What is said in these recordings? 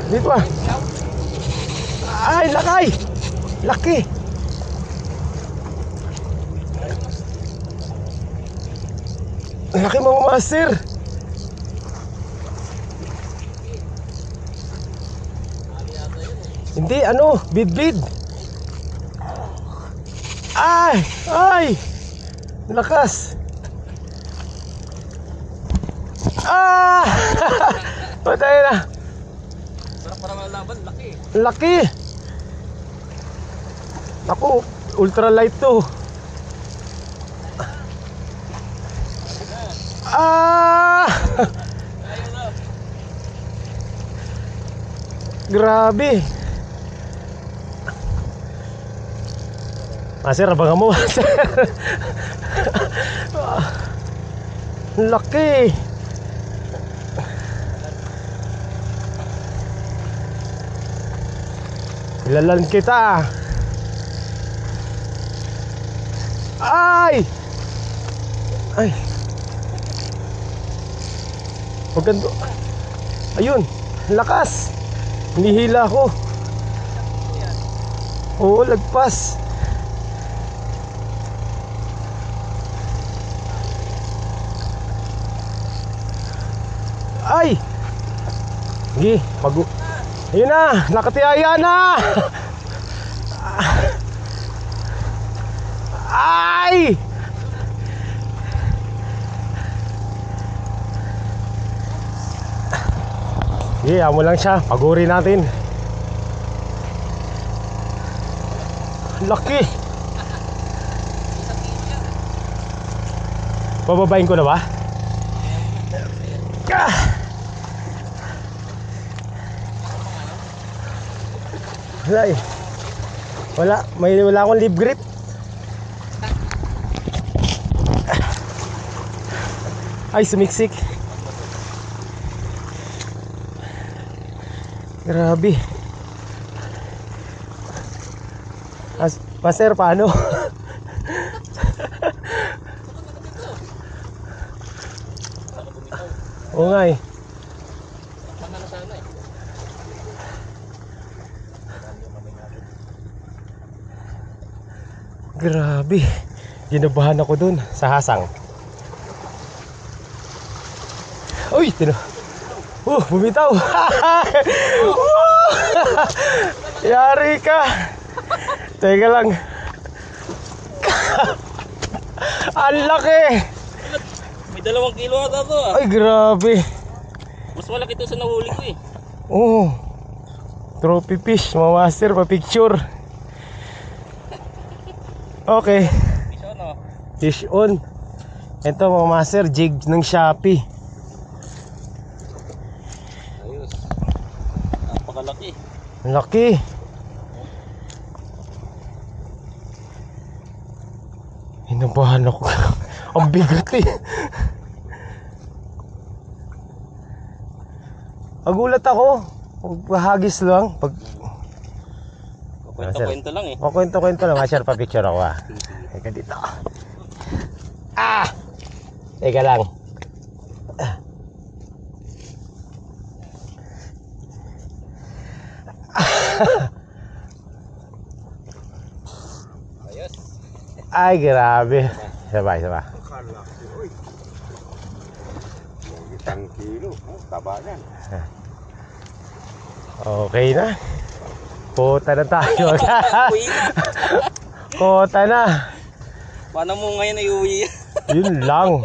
Dito ah. Ay, lakay. Laki. Laki mga master. Hindi, ano, bid-bid. Ay, ay. Lakas. Ah! Patay na. Sarap para malaban, laki. Laki. Ako, ultralight to. Ah! Grabe. Master, abangan mo. Laki. Ilalan kita. Ay! Ay. Maganda. Ayun, lakas. Hinihila ko. Oo, lagpas. Ay! Sige, ayun na, nakatiyaya na. Ay! Sige, amo lang siya, paguri natin. Laki. Bababain ko na ba? Wala eh. Wala akong lip grip. Ay, sumiksik. Grabe. Master, paano? Oo nga eh. Grabe. Ginabahan ako dun sa hasang. Uy, bumitaw. Yari ka. Teka lang. Ang laki. May 2 kilo ata to ah. Ay, grabe. Mas malaki to sa nahuli ko eh. Oo. Trophy fish, mga master, pa-picture. Okay. Fish on oh. Fish on. Ito mga master, jig ng Shopee. Ayos. Napakalaki. Laki. Hinabahan ako. Ang bigat eh. Nagulat ako. Paghagis lang. Kwento-kwento lang eh. O, kwento-kwento lang. Masyar, pa-picture ako ah. Teka dito. Ah! Teka lang. Ayos. Ay, grabe. Sabay. Isang kilo, taba yan. Okay na. Kota na tayo. Kota na. Paano mo ngayon ay uwi? Yun lang.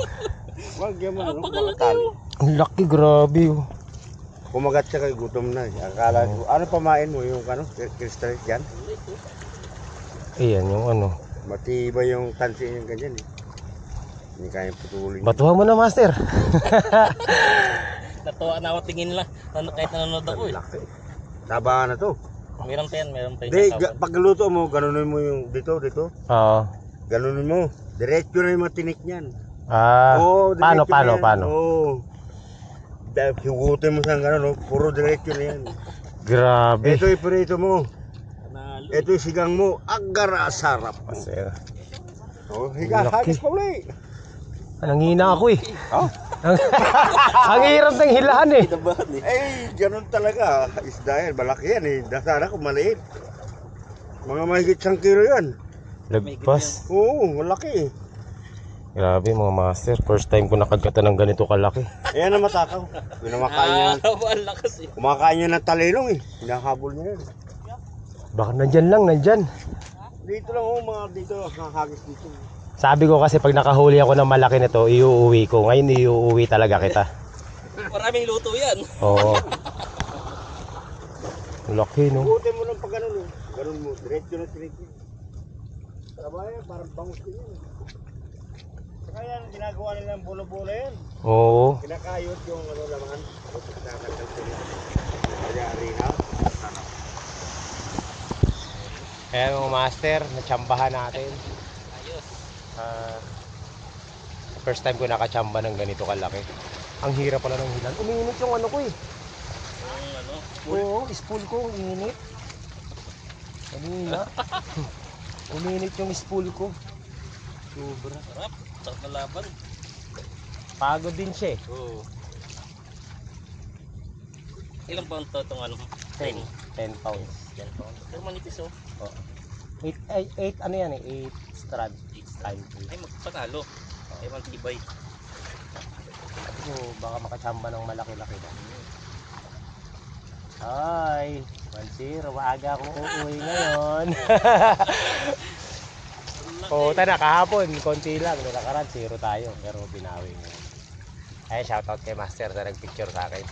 Wag yan mo, Napakalaki. Ang laki, grabe. Kumagat siya kay gutom na. Akala ko, ano pamain mo yung kristal yan? Ayan yung ano. Matibay yung tansi yung ganyan eh. Hindi kayang putulin. Batuhan mo na, master. Natuwa na ako tingin lang. Kahit nanonood ako eh. Laki. Taba na to. Meron pa yan. Hindi, pagluto mo, ganunin mo yung dito. Oo. Ganunin mo. Diretso na yung matinik niyan. Ah, Oo, paano? diretso na yan. Oo. Dahil hugutin mo sa gano'n, puro diretso na yan. Grabe. Ito iprito mo. Panalo. Ito yung sigang mo. Agara sarap. Master. Oh, higa, Laki. hagis pa uli. Nangina ako eh. Oh? Ang hirap ng hilahan eh. Kinabahan eh. Eh, ganun talaga. Isda yan, malaki yan eh. Sana kung maliit. Mga mahigit 1 kilo yan. Lagpas. Oo, malaki eh. Grabe mga master. First time ko nakagkata ng ganito kalaki. Ayan ang matakaw. Kumakain niya. Ang lakas eh. Kumakain niya ng talilong eh. Hinahabol niya yan. Baka nandyan lang, nandyan. Dito lang oh, mga dito. Hahagis dito. Sabi ko kasi pag nakahuli ako ng malaki nito, iuuwi ko. Ngayon iuuwi talaga kita. Maraming luto yan. Oo. Laki no. Buti mo lang pag ganun oh. Ganun mo. Diretso na diretso. Trabaho yan, parang bangus din yan. Saka yan, ginagawa nila ng bulo-bulo yan. Oo. Kinakayot yung ano laman. Nakakagdal ko yan. Kaya arena. Kaya mga master, natsambahan natin. Ayos. First time ko nakachamba ng ganito kalaki. Ang hirap pala ng hilan. Uminit yung ano ko eh. Ang ano. Oo, spool ko, uminit. Kanina. Uminit yung spool ko. Sobra. Sarap. Sarap na laban. Pagod din siya eh. Oo. Ilang pound to itong ano? 10 pounds. 10 pound. Pero manipis oh. 8 ano yan eh, 8 strands. Ay, magpanalo. Ay, matibay. So, baka makachamba ng malaki-laki ba? Ay, 1-0. Maaga akong uuwi ngayon. Oo, na kahapon. Konti lang. Nakakaraan, 0 tayo. Pero binawi ngayon. Ay, shoutout kay Master na nagpicture sa akin.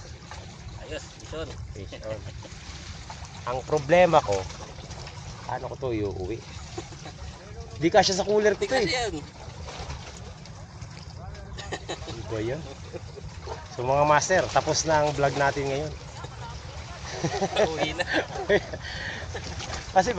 Ayos, ison. Fish on. Ang problema ko, paano ko to iuwi? Di kasya sa cooler ko to Tigas eh. yan. Hindi ko yun. So mga master, tapos na ang vlog natin ngayon. Uwi na. Kasi